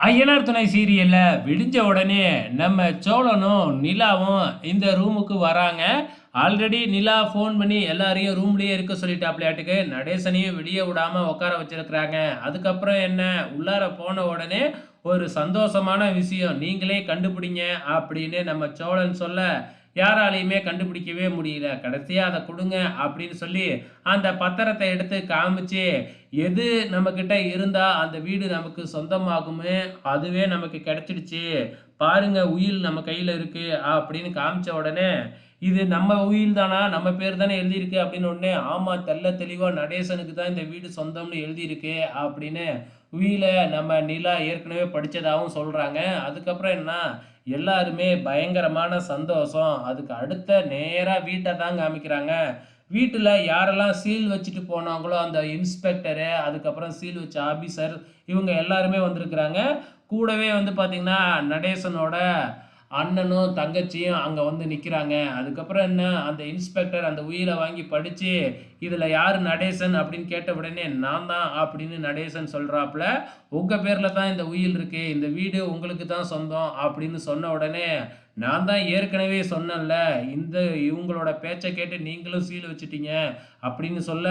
ஐயனார் துணை சீரியல்ல விடிஞ்ச உடனே நம்ம சோழனும், நிலாவும் இந்த ரூமுக்கு வராங்க. ஆல்ரெடி நிலா ஃபோன் பண்ணி எல்லாரையும் ரூம்லயே இருக்க சொல்லிட்டாப்லயாட்டுக்கு. நடேசனையும் வெளிய விடாம உட்கார வச்சிருக்கிறாங்க. அதுக்கப்புறம் என்ன, உள்ளார போன உடனே ஒரு சந்தோஷமான விஷயம். "நீங்களே கண்டுபிடிங்க" அப்படின்னு நம்ம சோழன் சொல்ல, யாராலயுமே கண்டுபிடிக்கவே முடியல. கடைசியா "அத குடுங்க" அப்படின்னு சொல்லி அந்த பத்திரத்த எடுத்து காமிச்சு, எது நம்மகிட்ட இருந்தா அந்த வீடு நமக்கு சொந்தமாகுமே, அதுவே நமக்கு கிடைச்சிடுச்சு. பாருங்க உயில் நம்ம கையில இருக்கு அப்படின்னு காமிச்ச உடனே, இது நம்ம உயில் தானா? நம்ம பேர் தானே எழுதியிருக்கு அப்படின்னு உடனே, ஆமா தெள்ள தெளிவா நடேசனுக்கு தான் இந்த வீடு சொந்தம்னு எழுதியிருக்கு அப்படின்னு உயில நம்ம நிலா ஏற்கனவே படிச்சதாவும் சொல்றாங்க. அதுக்கப்புறம் என்ன, எல்லாருமே பயங்கரமான சந்தோஷம். அதுக்கு அடுத்த நேரா வீட்ட தான் காமிக்கிறாங்க. வீட்டுல யாரெல்லாம் சீல் வச்சுட்டு போனாங்களோ, அந்த இன்ஸ்பெக்டரு, அதுக்கப்புறம் சீல் வச்ச ஆபீசர், இவங்க எல்லாருமே வந்திருக்கிறாங்க. கூடவே வந்து பார்த்தீங்கன்னா, நடேசனோட அண்ணனும், தங்கச்சியும் அங்க வந்து நிக்கிறாங்க. அதுக்கப்புறம் என்ன, அந்த இன்ஸ்பெக்டர் அந்த உயில வாங்கி படிச்சு, "இதுல யாரு நடேசன்?" அப்படின்னு கேட்ட உடனே, "நான் தான்" அப்படின்னு நடேசன் சொல்றாப்புல. "உங்க பேர்ல தான் இந்த உயில் இருக்கு. இந்த வீடு உங்களுக்கு தான் சொந்தம்" அப்படின்னு சொன்ன உடனே, "நான் தான் ஏற்கனவே சொன்னேன்ல, இவங்களோட பேச்ச கேட்டு நீங்களும் சீல் வச்சுட்டீங்க" அப்படின்னு சொல்ல,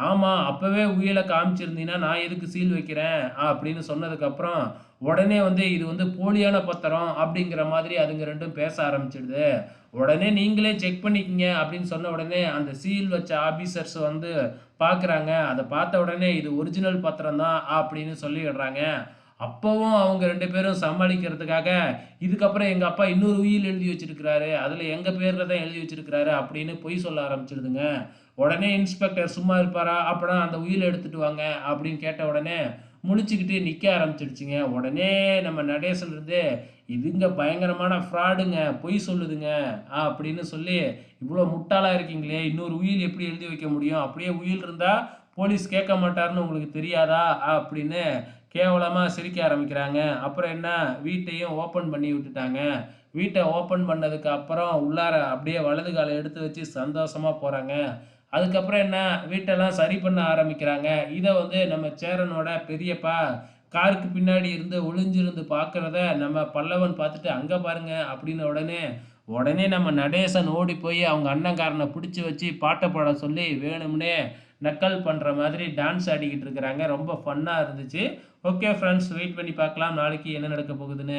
"ஆமா, அப்பவே உயில காமிச்சிருந்தீன்னா, நான் எதுக்கு சீல் வைக்கிறேன்?" அப்படின்னு சொன்னதுக்கப்புறம், உடனே வந்து இது வந்து போலியான பத்திரம் அப்படிங்கிற மாதிரி அதுங்க 2ம் பேச ஆரம்பிச்சுடுது. உடனே நீங்களே செக் பண்ணிக்கங்க அப்படின்னு சொன்ன உடனே, அந்த சீல் வச்ச ஆபீசர்ஸ் வந்து பார்க்குறாங்க. அத பார்த்த உடனே இது ஒரிஜினல் பத்திரம் தான் அப்படின்னு சொல்லிடுறாங்க. அப்பவும் அவங்க 2 பேரும் சமாளிக்கிறதுக்காக, இதுக்கப்புறம் எங்க அப்பா இன்னொரு உயில் எழுதி வச்சிருக்கிறாரு. அதுல எங்க பேர்ல தான் எழுதி வச்சிருக்கிறாரு அப்படின்னு பொய் சொல்ல ஆரம்பிச்சுடுதுங்க. உடனே இன்ஸ்பெக்டர் சும்மா இருப்பாரா? அப்பன்னா அந்த உயில எடுத்துட்டு வாங்க அப்படின்னு கேட்ட உடனே, முழிச்சுக்கிட்டு நிக்க ஆரம்பிச்சுடுச்சுங்க. உடனே நம்ம நடேசன் இருந்து, "இதுங்க பயங்கரமான ஃப்ராடுங்க, பொய் சொல்லுதுங்க" அப்படின்னு சொல்லி, "இவ்ளோ முட்டாளா இருக்கீங்களே! இன்னொரு உயில் எப்படி எழுதி வைக்க முடியும்? அப்படியே உயில் இருந்தா போலீஸ் கேட்க மாட்டாருன்னு உங்களுக்கு தெரியாதா?" அப்படின்னு கேவலமா சிரிக்க ஆரம்பிக்கிறாங்க. அப்புறம் என்ன, வீட்டையும் ஓப்பன் பண்ணி விட்டுட்டாங்க. வீட்ட ஓப்பன் பண்ணதுக்கு அப்புறம் உள்ளார அப்படியே வலது கால எடுத்து வச்சு சந்தோஷமா போறாங்க. அதுக்கப்புறம் என்ன, வீட்டெல்லாம் சரி பண்ண ஆரம்பிக்கிறாங்க. இத வந்து நம்ம சேரனோட பெரியப்பா காருக்கு பின்னாடி இருந்து ஒளிஞ்சிருந்து பார்க்கிறத நம்ம பல்லவன் பார்த்துட்டு, "அங்க பாருங்க" அப்படின்ன உடனே, உடனே நம்ம நடேசன் ஓடி போய் அவங்க அண்ணங்காரன புடிச்சு வச்சு பாட்ட பாட சொல்லி வேணும்னே நக்கல் பண்ற மாதிரி டான்ஸ் ஆடிக்கிட்டு இருக்கிறாங்க. ரொம்ப ஃபன்னா இருந்துச்சு. ஓகே ஃபிரெண்ட்ஸ், வெயிட் பண்ணி பார்க்கலாம் நாளைக்கு என்ன நடக்க போகுதுன்னு.